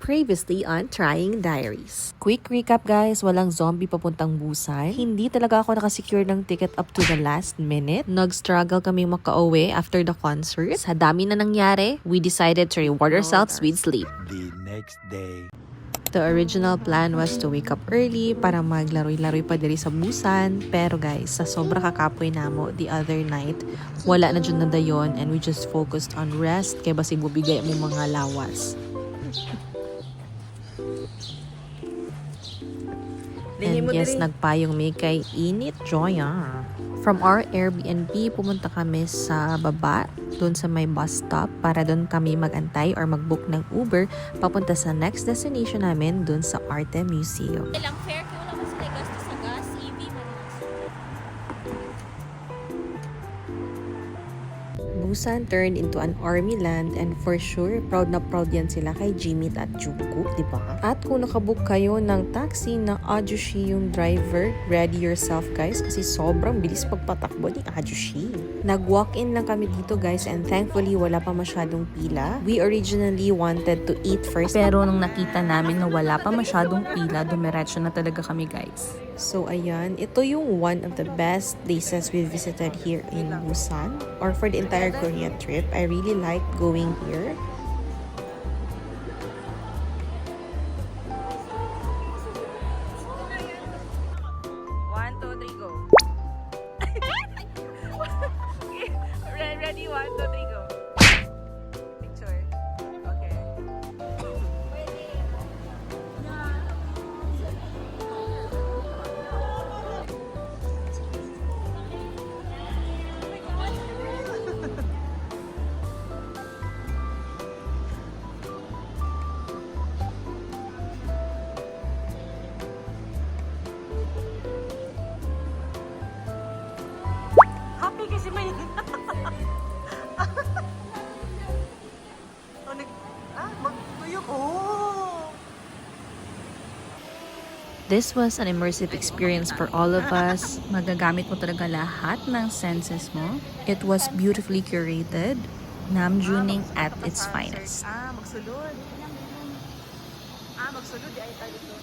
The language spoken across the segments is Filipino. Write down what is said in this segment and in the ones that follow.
Previously on Trying Diaries. Quick recap guys, walang zombie papuntang Busan. Hindi talaga ako nakasecure ng ticket up to the last minute. Nag-struggle kami makauwi after the concert. Sa dami na nangyari, we decided to reward ourselves with sleep. The next day. The original plan was to wake up early para maglaroy-laroy pa diri sa Busan. Pero guys, sa sobra kakapoy namo the other night, wala na dyan na dayon and we just focused on rest kay basig bubigay mo mga lawas. And yes, nagpayong may kay init Joya. From our Airbnb, pumunta kami sa baba, doon sa may bus stop, para doon kami magantay or magbook ng Uber papunta sa next destination namin, doon sa Arte Museum. Ilang fair kung wala kasi gasto sa gas, EV manas. Busan turned into an army land and for sure, proud na proud yan sila kay Jimmy at Jungkook, di ba? At kung nakabook kayo ng taxi na Ajushi yung driver, ready yourself guys kasi sobrang bilis pagpatakbo ni Ajushi. Nag-walk-in lang kami dito guys and thankfully wala pa masyadong pila. We originally wanted to eat first pero nung nakita namin na wala pa masyadong pila, dumiretso na talaga kami guys. So ayan, ito yung one of the best places we visited here in Busan or for the entire Korean trip. I really like going here. One, two, three, go. Ready? One, two, three, go. Picture. Okay. Happy kasi may... Magtuyok. Oh! This was an immersive experience for all of us. Magagamit mo talaga lahat ng senses mo. It was beautifully curated. Namjooning at its finest. Magsulod. Magsulod. Di ay tayo dito.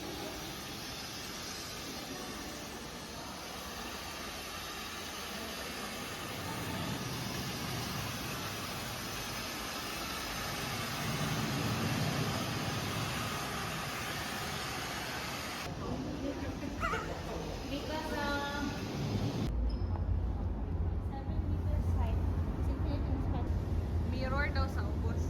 Mirror daw sa ubos.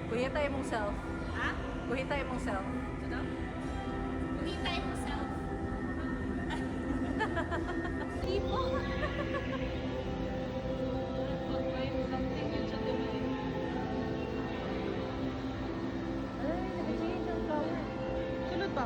Kuhin tayo mong self. Ha? Kuhin tayo mong self. Ano? Kuhin tayo mo self. Tipo. Sunod pa.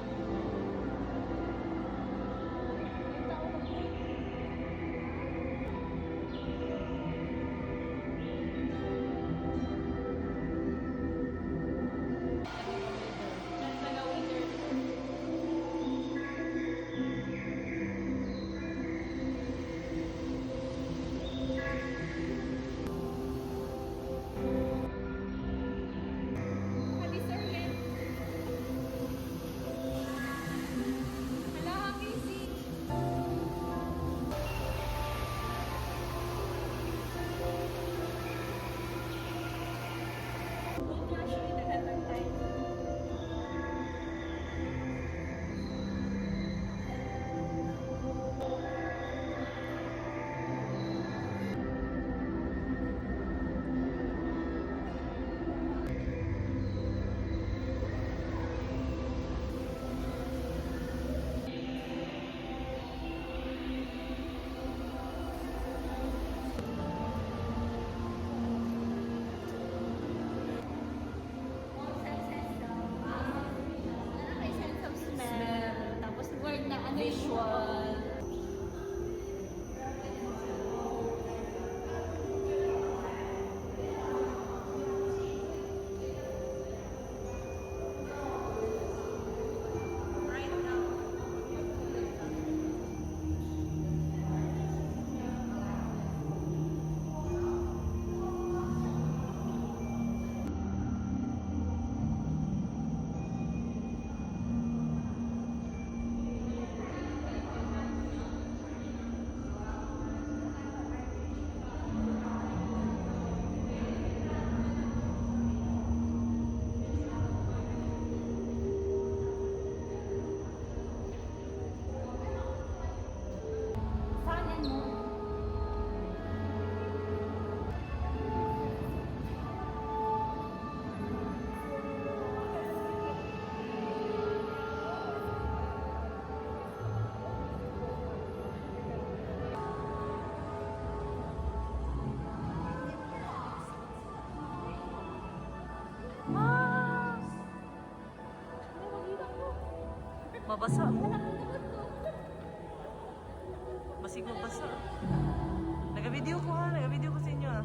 Mabasa mo. Basig mabasa. Nag-video ko ha. Nag-video ko sa inyo ha.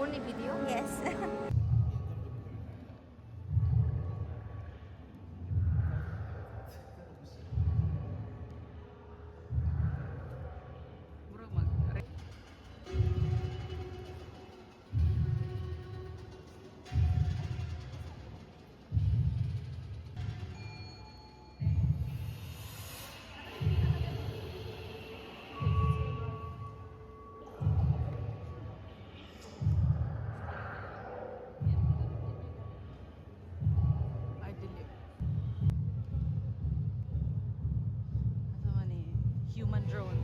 Only video? Yes. Ay, dili. Ano man eh? Human drone.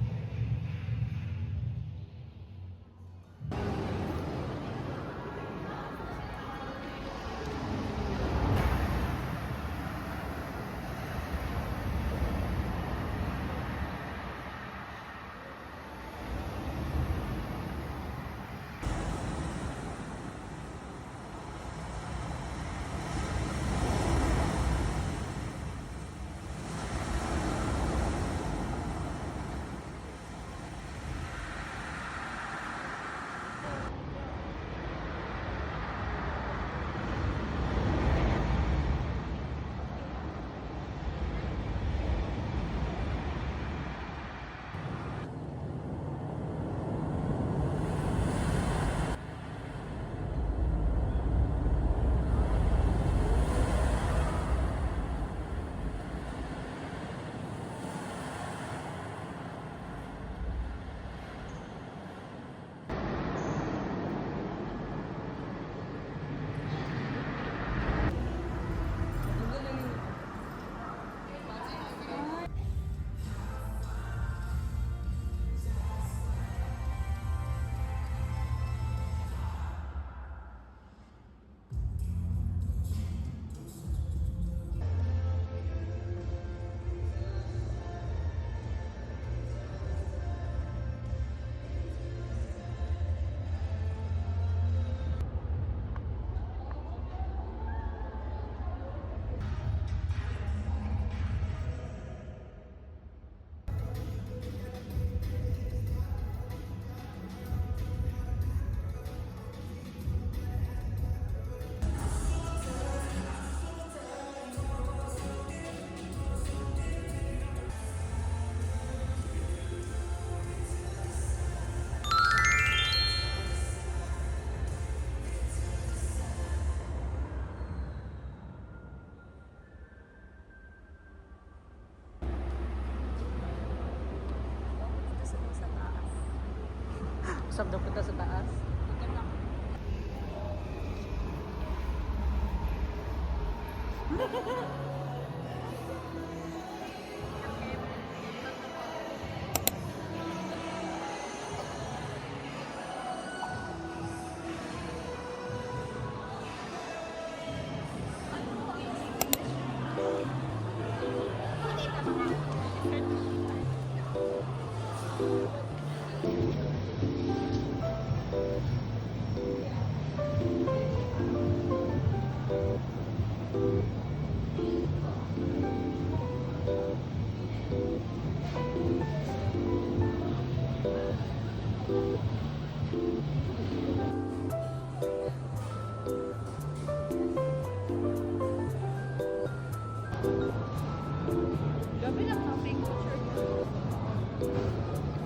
Usap daw punta sa taas.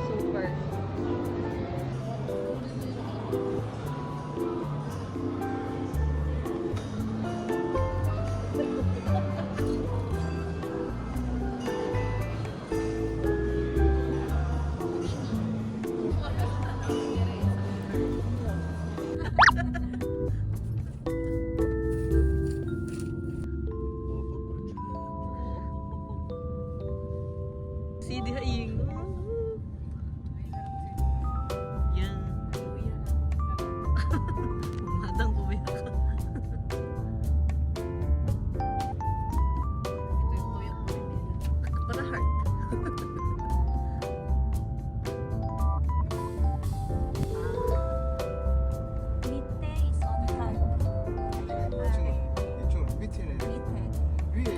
Super. Si di haing. Yan. Madang kuya ka. Para heart. 밑에 있어. 이쪽 밑에는 위에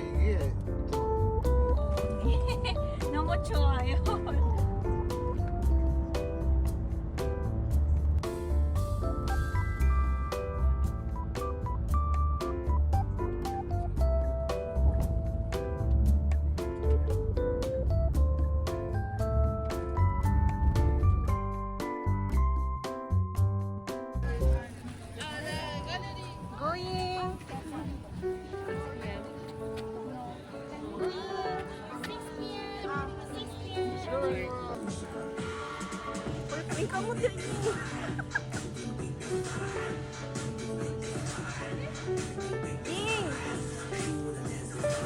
이게 너무 좋아요. Going. Ying!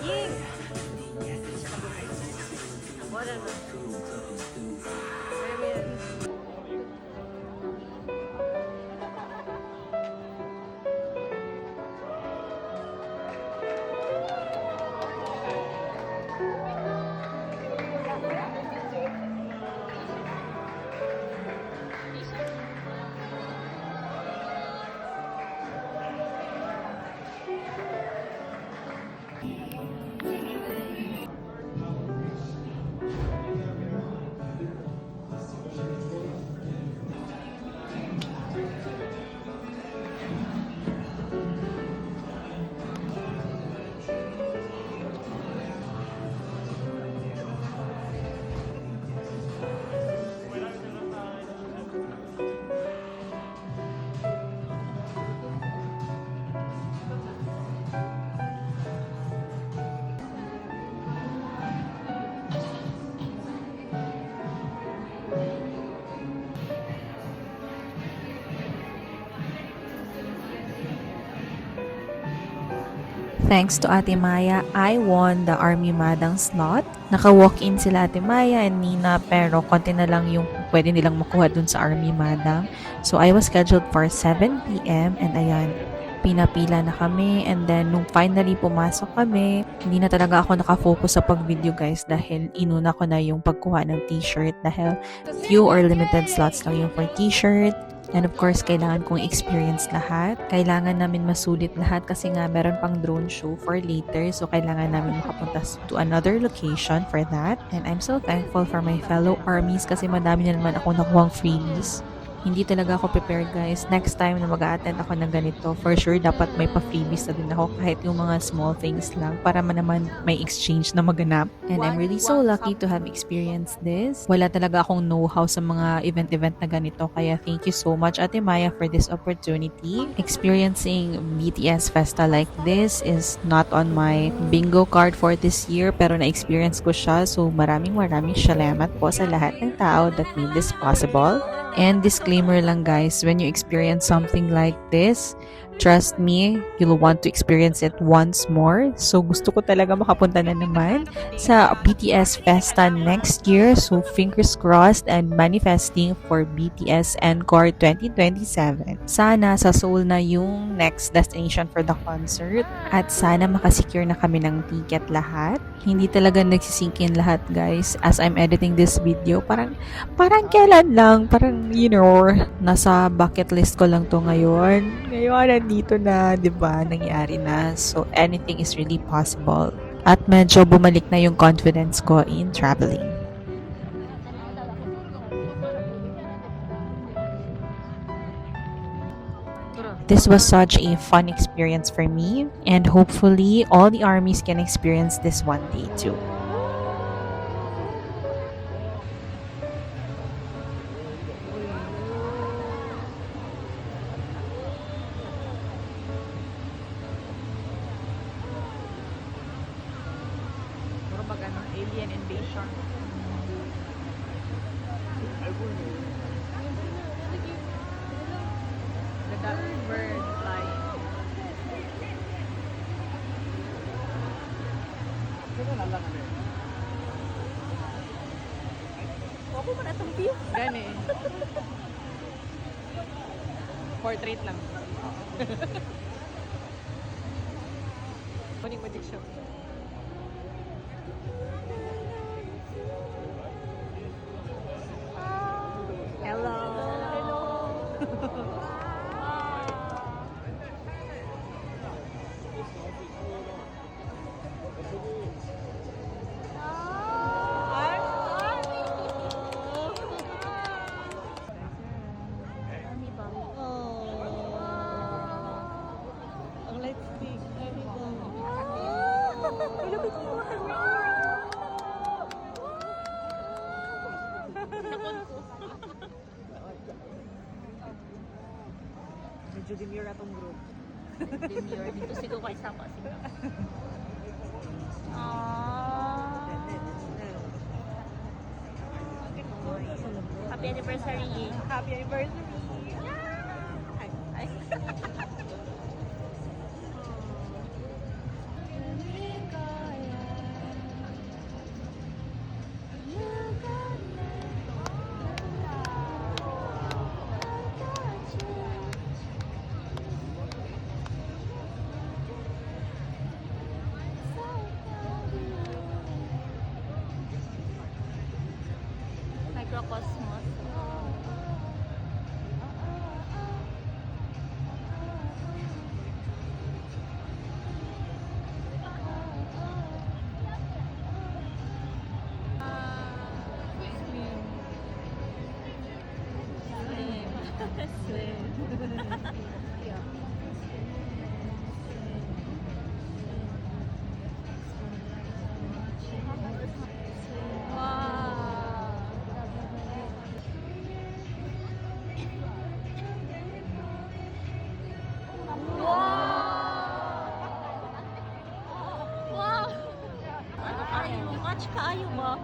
Ying! Wala na. Thanks to Ate Maya, I won the Army Madang slot. Naka-walk-in sila Ate Maya and Nina pero konti na lang yung pwede nilang makuha dun sa Army Madang. So I was scheduled for 7 p.m. and ayan, pinapila na kami and then nung finally pumasok kami, hindi na talaga ako nakafocus sa pag-video guys dahil inuna ko na yung pagkuha ng t-shirt dahil few or limited slots lang yung for t-shirt. And of course, kailangan kong experience lahat. Kailangan namin masulit lahat kasi nga meron pang drone show for later. So, kailangan namin makapunta to another location for that. And I'm so thankful for my fellow armies kasi madami na naman ako nakuhang freebies. Hindi talaga ako prepared guys. Next time na mag-a-attend ako ng ganito, for sure dapat may pa-freebies na din ako kahit yung mga small things lang para naman may exchange na maganap. And I'm really so lucky to have experienced this. Wala talaga akong know-how sa mga event na ganito. Kaya thank you so much Ate Maya for this opportunity. Experiencing BTS Festa like this is not on my bingo card for this year pero na-experience ko siya. So maraming salamat po sa lahat ng tao that made this possible. And disclaimer lang guys, when you experience something like this, trust me, you'll want to experience it once more. So gusto ko talaga makapunta na naman sa BTS Festa next year. So fingers crossed and manifesting for BTS Encore 2027. Sana sa Seoul na yung next destination for the concert at sana makasecure na kami ng ticket lahat. Hindi talaga nagsisinkin lahat guys. As I'm editing this video, parang kailan lang, parang you know, nasa bucket list ko lang to ngayon. Ngayon, nandito na, 'di ba? Nangyari na. So anything is really possible. At medyo bumalik na yung confidence ko in traveling. This was such a fun experience for me, and hopefully all the armies can experience this one day too. Puro pag ano, alien invasion. The duck bird flying. Ako mo na itong view. Gani. Portrait lang. Kuning magic shop. Ang light stick. Medyo demure atong group. Demure. Dito siguro kay Sapa. Happy anniversary. Happy anniversary! Microcosmos. Match kaayo ba?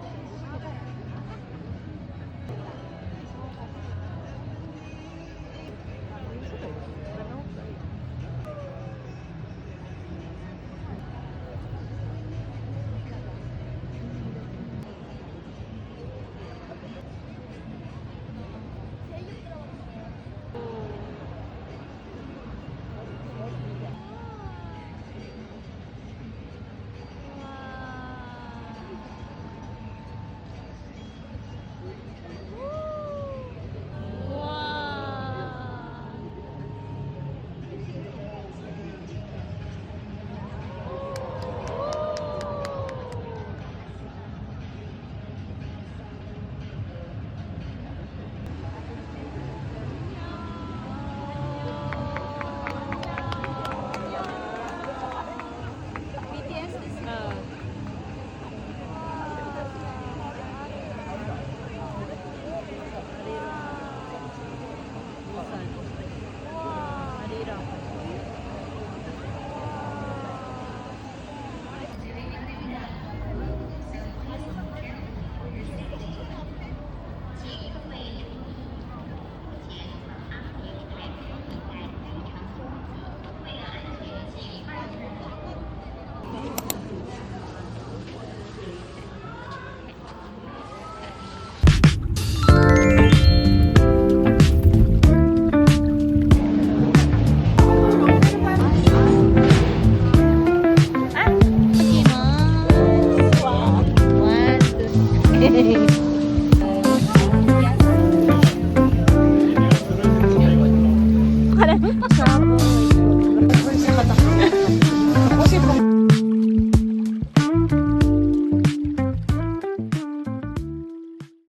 Trouble.